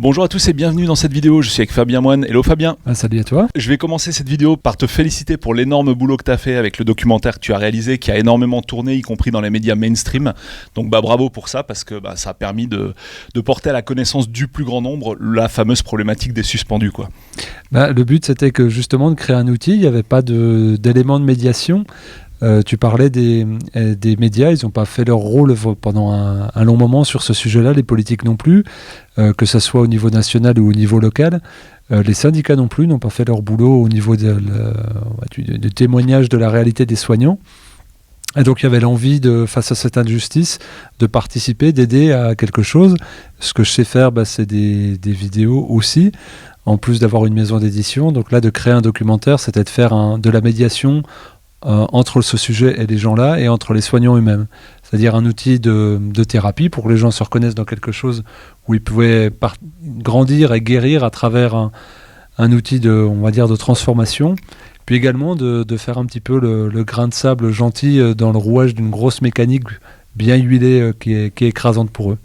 Bonjour à tous et bienvenue dans cette vidéo, je suis avec Fabien Moine. Hello Fabien. Salut à toi. Je vais commencer cette vidéo par te féliciter pour l'énorme boulot que tu as fait avec le documentaire que tu as réalisé, qui a énormément tourné, y compris dans les médias mainstream. Donc bravo pour ça, parce que ça a permis de porter à la connaissance du plus grand nombre la fameuse problématique des suspendus, quoi. Le but c'était que justement de créer un outil, il n'y avait pas d'éléments de médiation. Tu parlais des médias, ils n'ont pas fait leur rôle pendant un long moment sur ce sujet-là, les politiques non plus, que ce soit au niveau national ou au niveau local. Les syndicats non plus n'ont pas fait leur boulot au niveau du témoignage de la réalité des soignants. Et donc il y avait l'envie, face à cette injustice, de participer, d'aider à quelque chose. Ce que je sais faire, c'est des vidéos aussi, en plus d'avoir une maison d'édition. Donc là, de créer un documentaire, c'était de faire de la médiation entre ce sujet et les gens-là, et entre les soignants eux-mêmes. C'est-à-dire un outil de thérapie pour que les gens se reconnaissent dans quelque chose où ils pouvaient grandir et guérir à travers un outil de transformation. Puis également de faire un petit peu le grain de sable gentil dans le rouage d'une grosse mécanique bien huilée qui est écrasante pour eux.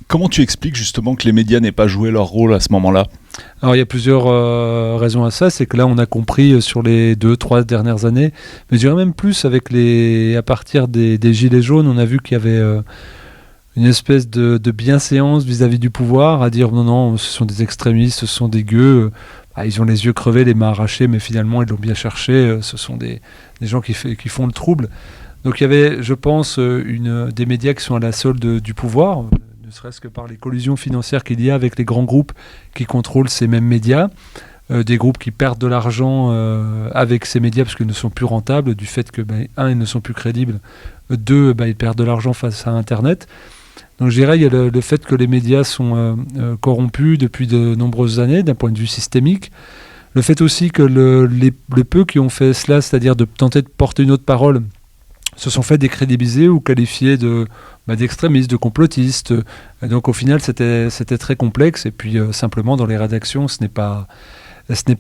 Comment tu expliques justement que les médias n'aient pas joué leur rôle à ce moment-là ? Alors il y a plusieurs raisons à ça. C'est que là on a compris sur les 2-3 dernières années, mais je dirais même plus à partir des gilets jaunes, on a vu qu'il y avait une espèce de bienséance vis-à-vis du pouvoir, à dire non, ce sont des extrémistes, ce sont des gueux, ils ont les yeux crevés, les mains arrachées, mais finalement ils l'ont bien cherché, ce sont des gens qui font le trouble. Donc il y avait, je pense, des médias qui sont à la solde du pouvoir, ne serait-ce que par les collusions financières qu'il y a avec les grands groupes qui contrôlent ces mêmes médias, des groupes qui perdent de l'argent avec ces médias parce qu'ils ne sont plus rentables, du fait que, ils ne sont plus crédibles, deux, ils perdent de l'argent face à Internet. Donc je dirais, il y a le fait que les médias sont corrompus depuis de nombreuses années, d'un point de vue systémique. Le fait aussi que les peu qui ont fait cela, c'est-à-dire de tenter de porter une autre parole, se sont fait décrédibiliser ou qualifier d'extrémistes, de complotistes. Et donc au final, c'était très complexe. Et puis simplement, dans les rédactions, ce n'est pas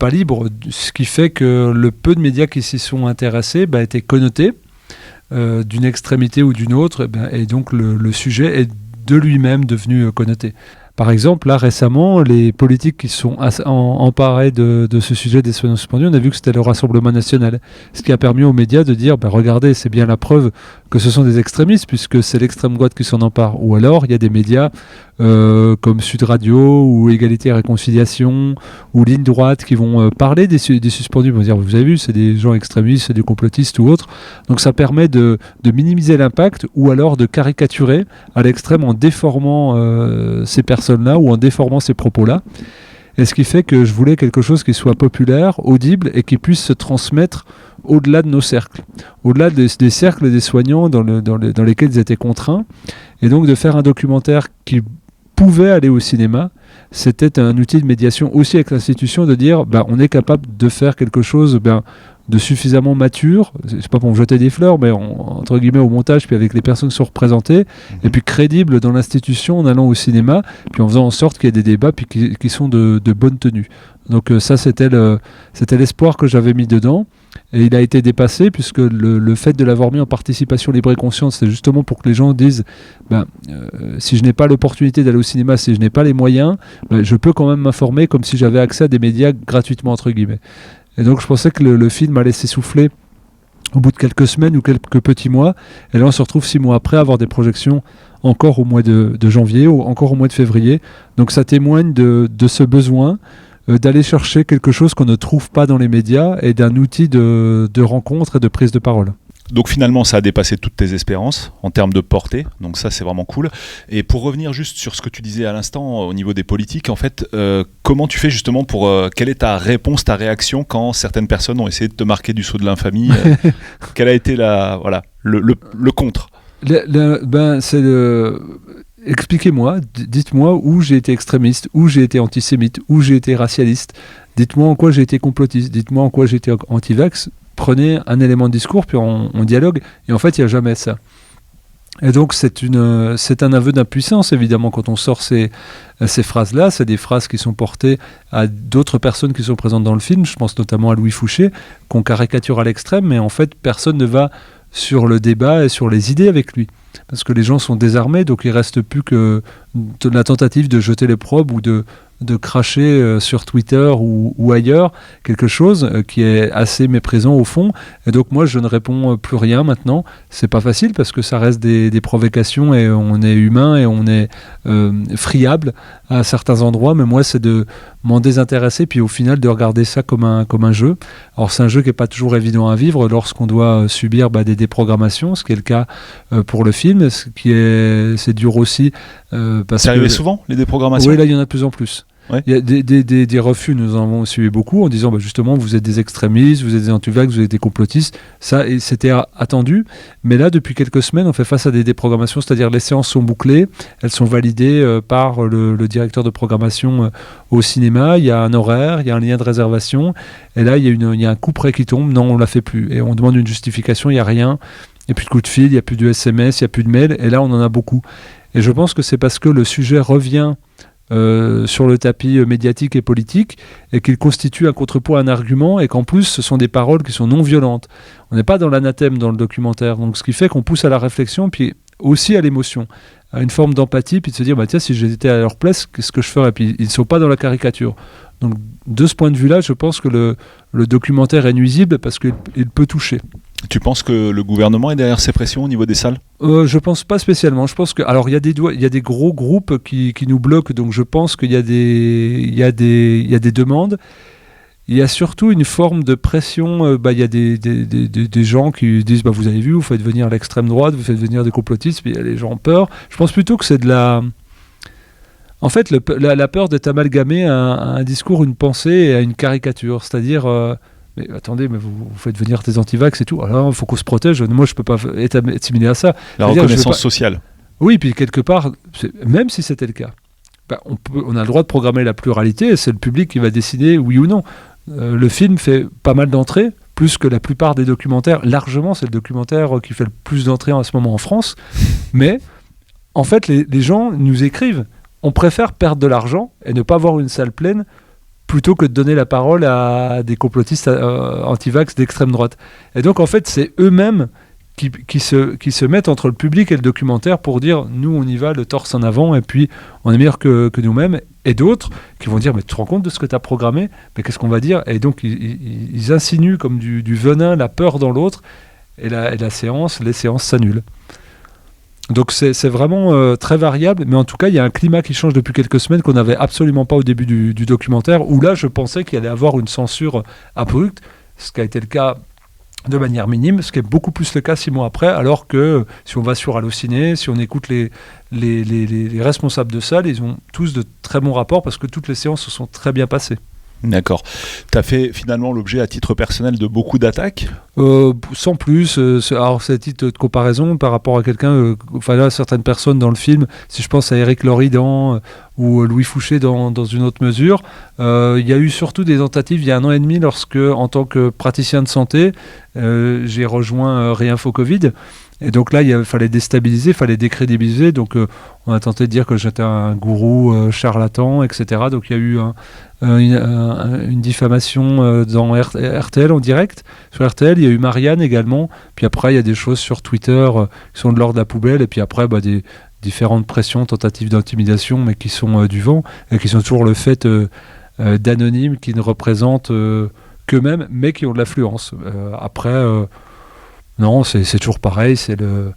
libre. Ce qui fait que le peu de médias qui s'y sont intéressés étaient connotés d'une extrémité ou d'une autre. Et donc le sujet est de lui-même devenu connoté. Par exemple, là récemment, les politiques qui sont emparés de ce sujet des soignants suspendus, on a vu que c'était le Rassemblement national. Ce qui a permis aux médias de dire, regardez, c'est bien la preuve que ce sont des extrémistes, puisque c'est l'extrême droite qui s'en empare. Ou alors, il y a des médias comme Sud Radio, ou Égalité et Réconciliation, ou Ligne Droite, qui vont parler des suspendus. Ils vont dire, vous avez vu, c'est des gens extrémistes, c'est des complotistes ou autres. Donc ça permet de minimiser l'impact, ou alors de caricaturer à l'extrême en déformant ces personnes-là, ou en déformant ces propos-là. Et ce qui fait que je voulais quelque chose qui soit populaire, audible, et qui puisse se transmettre au-delà de nos cercles, au-delà des cercles des soignants dans lesquels ils étaient contraints. Et donc de faire un documentaire qui pouvait aller au cinéma, c'était un outil de médiation aussi avec l'institution, de dire on est capable de faire quelque chose de suffisamment mature, c'est pas pour me jeter des fleurs, mais entre guillemets au montage, puis avec les personnes qui sont représentées, et puis crédible dans l'institution en allant au cinéma, puis en faisant en sorte qu'il y ait des débats puis qui sont de bonne tenue. Donc ça, c'était l'espoir que j'avais mis dedans, et il a été dépassé, puisque le fait de l'avoir mis en participation libre et consciente, c'est justement pour que les gens disent si je n'ai pas l'opportunité d'aller au cinéma, si je n'ai pas les moyens, je peux quand même m'informer comme si j'avais accès à des médias gratuitement, entre guillemets. Et donc je pensais que le film allait s'essouffler au bout de quelques semaines ou quelques petits mois. Et là on se retrouve 6 mois après à avoir des projections encore au mois de janvier ou encore au mois de février. Donc ça témoigne de ce besoin d'aller chercher quelque chose qu'on ne trouve pas dans les médias, et d'un outil de rencontre et de prise de parole. Donc finalement, ça a dépassé toutes tes espérances en termes de portée, donc ça c'est vraiment cool. Et pour revenir juste sur ce que tu disais à l'instant au niveau des politiques, en fait, comment tu fais justement quelle est ta réponse, ta réaction quand certaines personnes ont essayé de te marquer du sceau de l'infamie Quel a été le contre Expliquez-moi, dites-moi où j'ai été extrémiste, où j'ai été antisémite, où j'ai été racialiste. Dites-moi en quoi j'ai été complotiste, dites-moi en quoi j'ai été anti-vax. Prenez un élément de discours, puis on dialogue, et en fait, il n'y a jamais ça. Et donc, c'est un aveu d'impuissance, évidemment, quand on sort ces phrases-là. C'est des phrases qui sont portées à d'autres personnes qui sont présentes dans le film. Je pense notamment à Louis Fouché, qu'on caricature à l'extrême, mais en fait, personne ne va sur le débat et sur les idées avec lui. Parce que les gens sont désarmés, donc il ne reste plus que la tentative de jeter l'opprobre ou de de cracher sur Twitter ou ailleurs quelque chose qui est assez méprisant au fond. Et donc moi, je ne réponds plus rien maintenant. C'est pas facile parce que ça reste des provocations et on est humain et on est friable à certains endroits. Mais moi, c'est de m'en désintéresser puis au final de regarder ça comme un jeu. Alors c'est un jeu qui n'est pas toujours évident à vivre lorsqu'on doit subir des déprogrammations, ce qui est le cas pour le film, c'est dur aussi. C'est arrivé souvent, les déprogrammations? Oui, là il y en a de plus en plus. Ouais. Il y a des refus, nous en avons suivi beaucoup en disant justement vous êtes des extrémistes, vous êtes des anti-vax, vous êtes des complotistes. Ça, c'était attendu. Mais là, depuis quelques semaines, on fait face à des déprogrammations, c'est-à-dire les séances sont bouclées, elles sont validées par le directeur de programmation au cinéma. Il y a un horaire, il y a un lien de réservation. Et là, il y a un coup près qui tombe. Non, on ne la fait plus. Et on demande une justification, il n'y a rien. Il n'y a plus de coup de fil, il n'y a plus de SMS, il n'y a plus de mail. Et là, on en a beaucoup. Et je pense que c'est parce que le sujet revient sur le tapis médiatique et politique et qu'il constitue un contrepoids, un argument et qu'en plus ce sont des paroles qui sont non violentes. On n'est pas dans l'anathème dans le documentaire, donc ce qui fait qu'on pousse à la réflexion puis aussi à l'émotion, à une forme d'empathie puis de se dire tiens, si j'étais à leur place, qu'est-ce que je ferais? Puis ils ne sont pas dans la caricature. Donc de ce point de vue-là, je pense que le documentaire est nuisible parce qu'il peut toucher. Tu penses que le gouvernement est derrière ces pressions au niveau des salles? Je pense pas spécialement. Je pense que alors il y a des gros groupes qui nous bloquent, donc je pense qu'il y a des demandes. Il y a surtout une forme de pression. Il y a des gens qui disent vous avez vu, vous faites venir l'extrême droite, vous faites venir des complotistes, puis les gens ont peur. Je pense plutôt que c'est de la. En fait, la peur d'être amalgamé à un discours, une pensée et à une caricature, c'est-à-dire. Mais attendez, mais vous faites venir des antivax et tout. Alors, il faut qu'on se protège. Moi, je ne peux pas être assimilé à ça. La reconnaissance sociale. Oui, puis quelque part, même si c'était le cas, on a le droit de programmer la pluralité et c'est le public qui va décider oui ou non. Le film fait pas mal d'entrées, plus que la plupart des documentaires. Largement, c'est le documentaire qui fait le plus d'entrées en ce moment en France. Mais, en fait, les gens nous écrivent. On préfère perdre de l'argent et ne pas avoir une salle pleine plutôt que de donner la parole à des complotistes anti-vax d'extrême droite. Et donc, en fait, c'est eux-mêmes qui se mettent entre le public et le documentaire pour dire « nous, on y va, le torse en avant, et puis on est meilleur que nous-mêmes ». Et d'autres qui vont dire « mais tu te rends compte de ce que tu as programmé ? Mais qu'est-ce qu'on va dire ?» Et donc, ils insinuent comme du venin la peur dans l'autre, et les séances s'annulent. Donc c'est vraiment très variable, mais en tout cas, il y a un climat qui change depuis quelques semaines qu'on n'avait absolument pas au début du documentaire, où là, je pensais qu'il allait avoir une censure abrupte, ce qui a été le cas de manière minime, ce qui est beaucoup plus le cas 6 mois après, alors que si on va sur Allociné, si on écoute les responsables de salle, ils ont tous de très bons rapports parce que toutes les séances se sont très bien passées. D'accord. Tu as fait finalement l'objet à titre personnel de beaucoup d'attaques ? Sans plus. Alors c'est à titre de comparaison par rapport à quelqu'un, là, certaines personnes dans le film, si je pense à Éric Loridan ou Louis Fouché dans une autre mesure, il y a eu surtout des tentatives il y a 1 an et demi lorsque, en tant que praticien de santé, j'ai rejoint Réinfo Covid. Et donc là, il fallait déstabiliser, il fallait décrédibiliser. Donc on a tenté de dire que j'étais un gourou charlatan, etc. Donc il y a eu une diffamation dans RTL en direct. Sur RTL, il y a eu Marianne également. Puis après, il y a des choses sur Twitter qui sont de l'ordre de la poubelle. Et puis après, des différentes pressions, tentatives d'intimidation, mais qui sont du vent et qui sont toujours le fait d'anonymes qui ne représentent qu'eux-mêmes, mais qui ont de l'affluence. Non, c'est toujours pareil, vous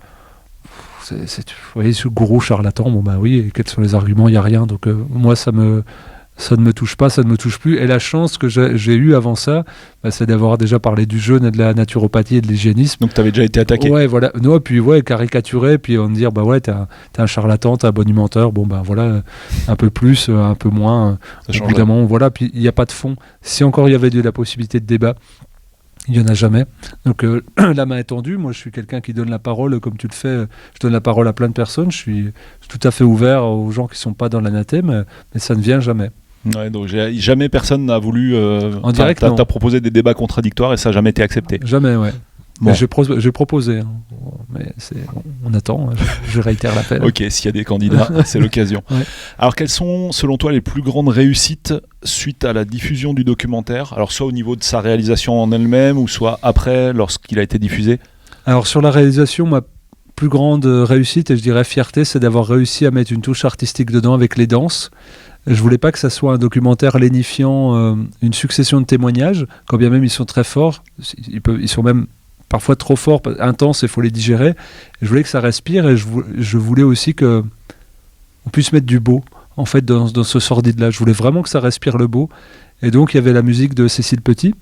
voyez, ce gourou charlatan, oui, et quels sont les arguments, il n'y a rien, donc moi ça ne me touche pas, ça ne me touche plus, et la chance que j'ai eue avant ça, c'est d'avoir déjà parlé du jeûne et de la naturopathie et de l'hygiénisme. Donc tu avais déjà été attaqué. Ouais, voilà, non, puis caricaturé, puis on me dire, t'es un charlatan, t'es un bonimenteur, voilà, un peu plus, un peu moins, évidemment, voilà, puis il n'y a pas de fond. Si encore il y avait la possibilité de débat, il n'y en a jamais. Donc la main est tendue. Moi, je suis quelqu'un qui donne la parole, comme tu le fais. Je donne la parole à plein de personnes. Je suis tout à fait ouvert aux gens qui ne sont pas dans l'anathème, mais ça ne vient jamais. Ouais, donc jamais personne n'a voulu... en direct, t'as proposé des débats contradictoires et ça n'a jamais été accepté. Jamais, ouais. Bon. J'ai proposé, mais on attend, je réitère l'appel. Ok, s'il y a des candidats, c'est l'occasion. Ouais. Alors, quelles sont, selon toi, les plus grandes réussites suite à la diffusion du documentaire ? Alors, soit au niveau de sa réalisation en elle-même, ou soit après, lorsqu'il a été diffusé ? Alors, sur la réalisation, ma plus grande réussite, et je dirais fierté, c'est d'avoir réussi à mettre une touche artistique dedans avec les danses. Je voulais pas que ça soit un documentaire lénifiant, une succession de témoignages, quand bien même ils sont très forts, ils sont même parfois trop forts, intenses, il faut les digérer. Je voulais que ça respire et je voulais aussi que on puisse mettre du beau en fait dans ce sordide-là. Je voulais vraiment que ça respire le beau. Et donc il y avait la musique de Cécile Petit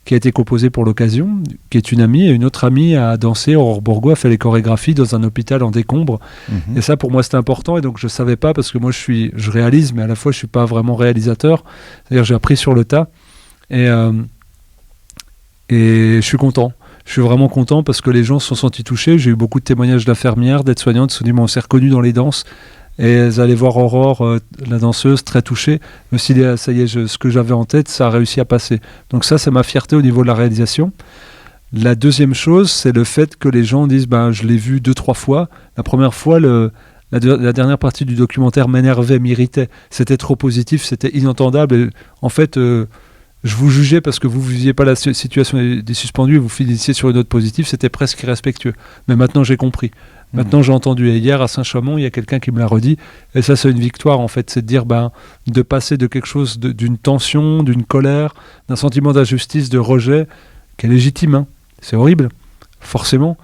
qui a été composée pour l'occasion, qui est une amie, et une autre amie a dansé, Aurore Bourgo a fait les chorégraphies dans un hôpital en décombres. Et ça pour moi c'était important, et donc je savais pas, parce que moi je réalise, mais à la fois je suis pas vraiment réalisateur, c'est-à-dire j'ai appris sur le tas, et je suis content. Je suis vraiment content parce que les gens se sont sentis touchés. J'ai eu beaucoup de témoignages d'infirmières, d'aides-soignantes qui se sont dit on s'est reconnus dans les danses. Et elles allaient voir Aurore, la danseuse, très touchée. Je me suis dit, ça y est, ce que j'avais en tête, ça a réussi à passer. Donc ça, c'est ma fierté au niveau de la réalisation. La deuxième chose, c'est le fait que les gens disent, je l'ai vu 2-3 fois. La première fois, la dernière partie du documentaire m'énervait, m'irritait. C'était trop positif, c'était inentendable. Et, en fait, je vous jugeais parce que vous ne visiez pas la situation des suspendus et vous finissiez sur une note positive. C'était presque irrespectueux. Mais maintenant, j'ai compris. Maintenant, j'ai entendu. Et hier, à Saint-Chamond, il y a quelqu'un qui me l'a redit. Et ça, c'est une victoire, en fait. C'est de dire, de passer de quelque chose, d'une tension, d'une colère, d'un sentiment d'injustice, de rejet, qui est légitime. Hein. C'est horrible, forcément.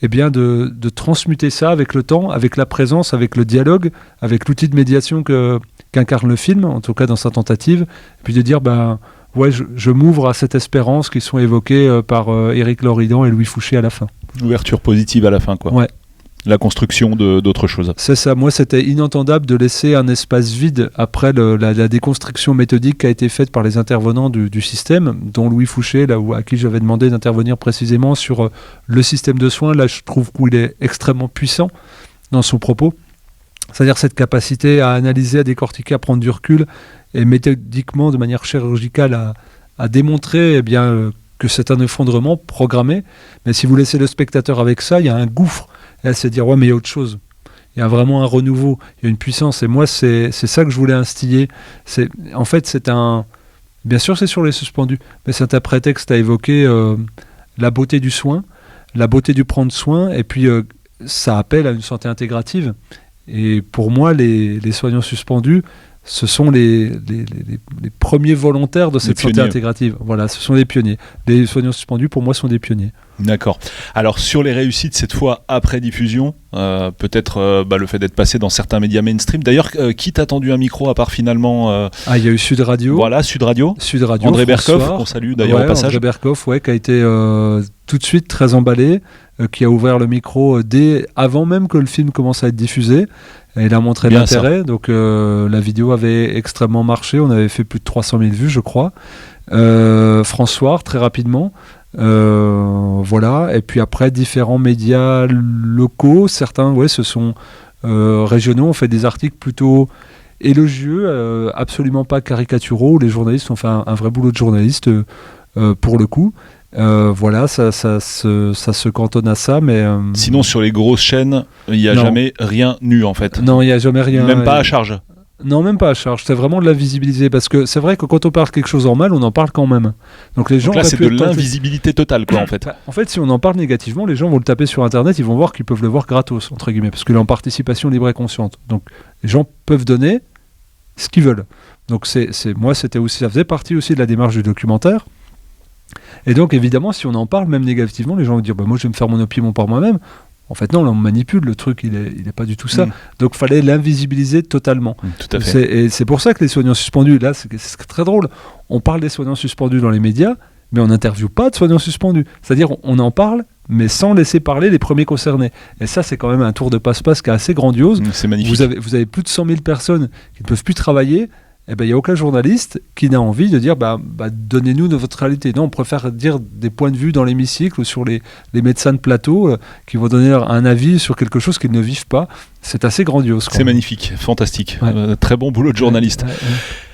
Eh bien, de transmuter ça avec le temps, avec la présence, avec le dialogue, avec l'outil de médiation qu'incarne le film, en tout cas dans sa tentative. Et puis de dire, ouais, je m'ouvre à cette espérance qui sont évoquées par Éric Loridan et Louis Fouché à la fin. L'ouverture positive à la fin, quoi. Ouais. La construction d'autres choses. C'est ça. Moi, c'était inentendable de laisser un espace vide après la déconstruction méthodique qui a été faite par les intervenants du système, dont Louis Fouché, à qui j'avais demandé d'intervenir précisément sur le système de soins. Là, je trouve qu'il est extrêmement puissant dans son propos. C'est-à-dire cette capacité à analyser, à décortiquer, à prendre du recul et méthodiquement, de manière chirurgicale, à démontrer que c'est un effondrement programmé. Mais si vous laissez le spectateur avec ça, il y a un gouffre. Et elle se dire, ouais, mais il y a autre chose. Il y a vraiment un renouveau, il y a une puissance. Et moi, c'est ça que je voulais instiller. En fait, c'est un... Bien sûr, c'est sur les suspendus, mais c'est un prétexte à évoquer la beauté du soin, la beauté du prendre soin, et puis ça appelle à une santé intégrative. Et pour moi, les soignants suspendus, ce sont les premiers volontaires de cette santé intégrative. Voilà, ce sont les pionniers. Les soignants suspendus, pour moi, sont des pionniers. D'accord. Alors sur les réussites, cette fois après diffusion, peut-être le fait d'être passé dans certains médias mainstream. D'ailleurs, qui t'a tendu un micro à part finalement il y a eu Sud Radio. Voilà, Sud Radio. André Berkoff, qu'on salue d'ailleurs au passage. André Berkoff, qui a été tout de suite très emballé, qui a ouvert le micro avant même que le film commence à être diffusé. Et il a montré l'intérêt, donc la vidéo avait extrêmement marché, on avait fait plus de 300 000 vues, je crois. François, très rapidement. Voilà, et puis après différents médias locaux, certains se sont régionaux, ont fait des articles plutôt élogieux, absolument pas caricaturaux, où les journalistes ont fait un vrai boulot de journaliste pour le coup. Voilà, ça se cantonne à ça, mais... Sinon, sur les grosses chaînes, il n'y a jamais rien eu, en fait. Non, il n'y a jamais rien. Même pas à charge. Non, même pas à charge. C'est vraiment de la visibiliser, parce que c'est vrai que quand on parle quelque chose en mal, on en parle quand même. Donc les gens... Donc là, c'est de l'invisibilité totale, quoi, en fait. En fait, si on en parle négativement, les gens vont le taper sur Internet, ils vont voir qu'ils peuvent le voir gratos, entre guillemets, parce qu'il est en participation libre et consciente. Donc les gens peuvent donner ce qu'ils veulent. Donc moi, ça faisait partie aussi de la démarche du documentaire. Et donc, évidemment, si on en parle, même négativement, les gens vont dire moi, je vais me faire mon opinion par moi-même. En fait, non, là, on manipule le truc, il est pas du tout ça. Donc, il fallait l'invisibiliser totalement. Tout à fait. Et c'est pour ça que les soignants suspendus, là, c'est très drôle. On parle des soignants suspendus dans les médias, mais on n'interviewe pas de soignants suspendus. C'est-à-dire, on en parle, mais sans laisser parler les premiers concernés. Et ça, c'est quand même un tour de passe-passe qui est assez grandiose. C'est magnifique. Vous avez plus de 100 000 personnes qui ne peuvent plus travailler. Il n'y a aucun journaliste qui n'a envie de dire donnez-nous de votre réalité. Non, on préfère dire des points de vue dans l'hémicycle ou sur les médecins de plateau qui vont donner un avis sur quelque chose qu'ils ne vivent pas. C'est assez grandiose. C'est magnifique, fantastique. Ouais. Très bon boulot de journaliste. Ouais.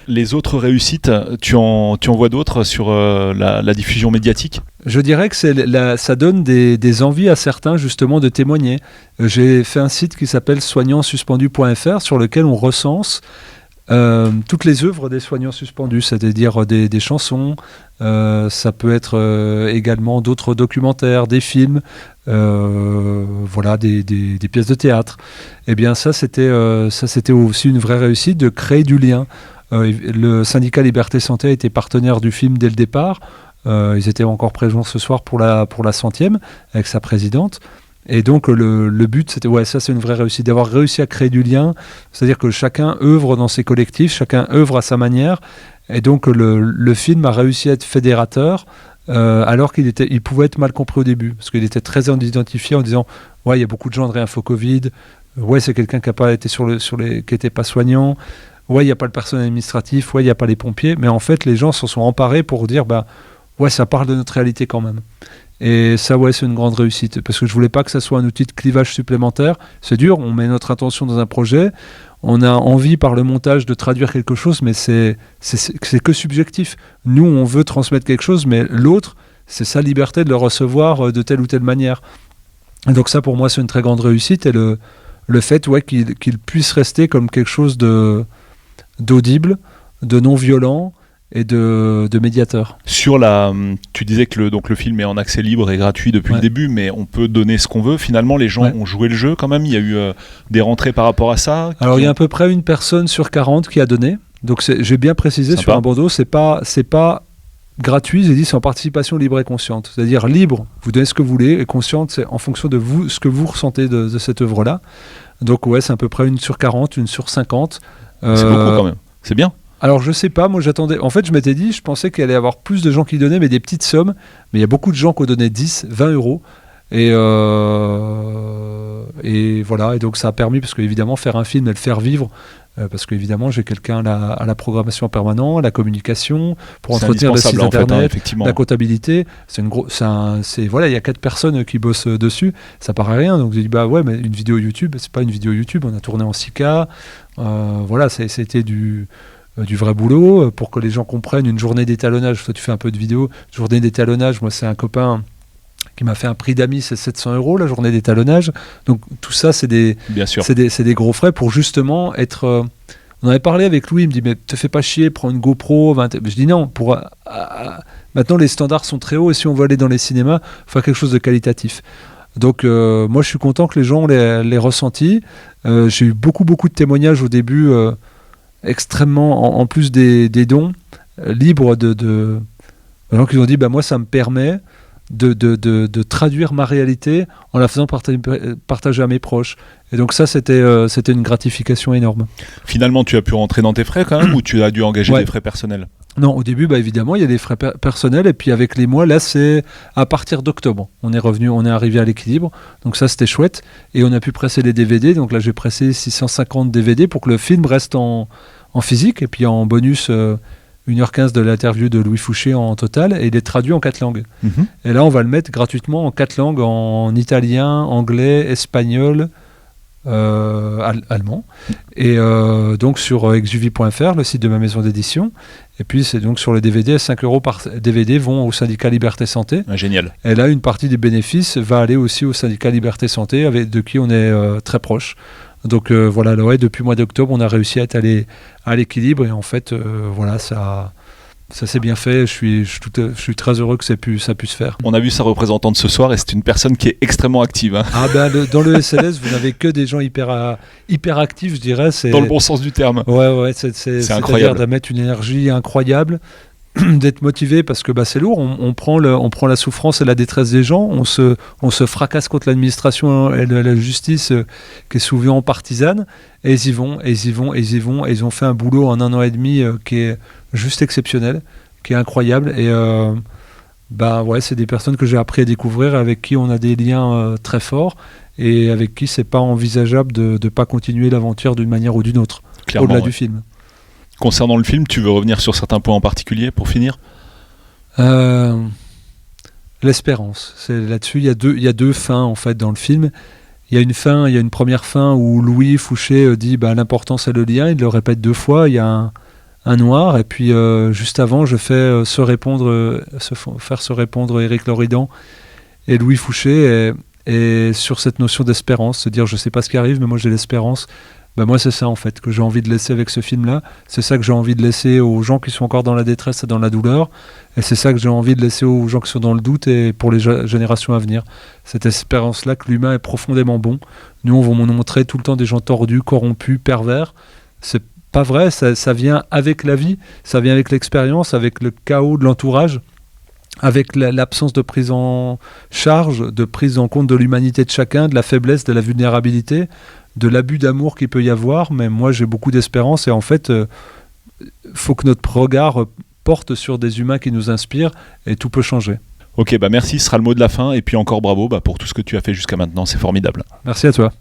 Les autres réussites, tu en vois d'autres sur la diffusion médiatique ? Je dirais que ça donne des envies à certains justement de témoigner. J'ai fait un site qui s'appelle soignantsuspendu.fr sur lequel on recense toutes les œuvres des soignants suspendus, c'est-à-dire des chansons, ça peut être également d'autres documentaires, des films, voilà, des pièces de théâtre. Eh bien ça c'était aussi une vraie réussite de créer du lien. Le syndicat Liberté Santé a été partenaire du film dès le départ. Ils étaient encore présents ce soir pour la 100e avec sa présidente. Et donc le but, c'était, ça c'est une vraie réussite, d'avoir réussi à créer du lien, c'est-à-dire que chacun œuvre dans ses collectifs, chacun œuvre à sa manière, et donc le film a réussi à être fédérateur, alors il pouvait être mal compris au début, parce qu'il était très identifié en disant, il y a beaucoup de gens de Réinfo Covid, c'est quelqu'un qui n'a pas été qui n'était pas soignant, il n'y a pas le personnel administratif, il n'y a pas les pompiers, mais en fait les gens s'en sont emparés pour dire, ça parle de notre réalité quand même. Et ça, c'est une grande réussite, parce que je voulais pas que ça soit un outil de clivage supplémentaire. C'est dur, on met notre intention dans un projet, on a envie par le montage de traduire quelque chose, mais c'est que subjectif. Nous, on veut transmettre quelque chose, mais l'autre, c'est sa liberté de le recevoir de telle ou telle manière. Et donc ça, pour moi, c'est une très grande réussite, et le fait qu'il puisse rester comme quelque chose d'audible, de non violent, et de médiateur. Tu disais que le film est en accès libre et gratuit depuis le début, mais on peut donner ce qu'on veut. Finalement, les gens ont joué le jeu quand même. Il y a eu des rentrées par rapport à ça. Alors, il y a à peu près une personne sur 40 qui a donné. Donc, j'ai bien précisé sur un bandeau, c'est pas gratuit. J'ai dit c'est en participation libre et consciente. C'est-à-dire libre, vous donnez ce que vous voulez, et consciente, c'est en fonction de vous, ce que vous ressentez de cette œuvre-là. Donc, c'est à peu près une sur 40, une sur 50. C'est beaucoup quand même. C'est bien. Alors je sais pas, moi j'attendais, en fait je m'étais dit, je pensais qu'il allait y avoir plus de gens qui donnaient, mais des petites sommes, mais il y a beaucoup de gens qui ont donné 10, 20 euros, et voilà, et donc ça a permis, parce qu'évidemment faire un film et le faire vivre, parce qu'évidemment j'ai quelqu'un à la programmation permanente, à la communication, pour entretenir le site internet, la comptabilité, il y a 4 personnes qui bossent dessus, ça paraît rien, donc j'ai dit mais une vidéo YouTube, c'est pas une vidéo YouTube, on a tourné en 6K, c'était du vrai boulot, pour que les gens comprennent une journée d'étalonnage. Toi, tu fais un peu de vidéo. Journée d'étalonnage, moi, c'est un copain qui m'a fait un prix d'amis, c'est 700 € la journée d'étalonnage. Donc, tout ça, c'est des gros frais pour justement être... On en avait parlé avec Louis, il me dit, mais te fais pas chier, prends une GoPro. Je dis non, maintenant, les standards sont très hauts, et si on veut aller dans les cinémas, il faut faire quelque chose de qualitatif. Donc, moi, je suis content que les gens l'aient ressenti. J'ai eu beaucoup de témoignages au début... extrêmement, en plus des dons, libres de gens qui ont dit, moi ça me permet de traduire ma réalité en la faisant partager à mes proches. Et donc ça, c'était une gratification énorme. Finalement, tu as pu rentrer dans tes frais quand même, ou tu as dû engager des frais personnels? Non, au début, évidemment, il y a des frais personnels, et puis avec les mois, là, c'est à partir d'octobre. On est arrivé à l'équilibre, donc ça, c'était chouette. Et on a pu presser les DVD, donc là, j'ai pressé 650 DVD pour que le film reste en physique, et puis en bonus 1h15 de l'interview de Louis Fouché en total, et il est traduit en 4 langues. Et là, on va le mettre gratuitement en 4 langues, en italien, anglais, espagnol, allemand, et donc sur exuvie.fr, le site de ma maison d'édition, et puis c'est donc sur le DVD, 5 € par DVD vont au syndicat Liberté Santé. Génial. Et là, une partie des bénéfices va aller aussi au syndicat Liberté Santé, de qui on est très proche. Donc voilà, depuis le mois d'octobre, on a réussi à être à l'équilibre, et en fait, ça s'est bien fait. Je suis très heureux que ça puisse se faire. On a vu sa représentante ce soir, et c'est une personne qui est extrêmement active. Dans le SLS, vous n'avez que des gens hyper actifs, je dirais. Dans le bon sens du terme. C'est incroyable. De mettre une énergie incroyable, d'être motivé, parce que c'est lourd. On prend la souffrance et la détresse des gens. On se fracasse contre l'administration et la justice, qui est souvent partisane. Et ils y vont. Et ils ont fait un boulot en 1 an et demi qui est juste exceptionnel, qui est incroyable. Et c'est des personnes que j'ai appris à découvrir, avec qui on a des liens très forts, et avec qui c'est pas envisageable de ne pas continuer l'aventure d'une manière ou d'une autre, au-delà du film. Concernant le film, tu veux revenir sur certains points en particulier pour finir? L'espérance. C'est là-dessus, il y a deux fins en fait dans le film. Il y a une première fin où Louis Fouché dit l'important c'est le lien, il le répète 2 fois, il y a un noir, et puis juste avant je fais faire se répondre Éric Loridan et Louis Fouché, et sur cette notion d'espérance, se dire je sais pas ce qui arrive, mais moi j'ai l'espérance Moi, c'est ça en fait que j'ai envie de laisser avec ce film-là. C'est ça que j'ai envie de laisser aux gens qui sont encore dans la détresse et dans la douleur. Et c'est ça que j'ai envie de laisser aux gens qui sont dans le doute et pour les générations à venir. Cette espérance-là que l'humain est profondément bon. Nous, on va nous montrer tout le temps des gens tordus, corrompus, pervers. C'est pas vrai, ça vient avec la vie, ça vient avec l'expérience, avec le chaos de l'entourage, avec l'absence de prise en charge, de prise en compte de l'humanité de chacun, de la faiblesse, de la vulnérabilité, de l'abus d'amour qu'il peut y avoir. Mais moi, j'ai beaucoup d'espérance et en fait, faut que notre regard porte sur des humains qui nous inspirent et tout peut changer. Ok, merci, ce sera le mot de la fin. Et puis encore bravo pour tout ce que tu as fait jusqu'à maintenant, c'est formidable. Merci à toi.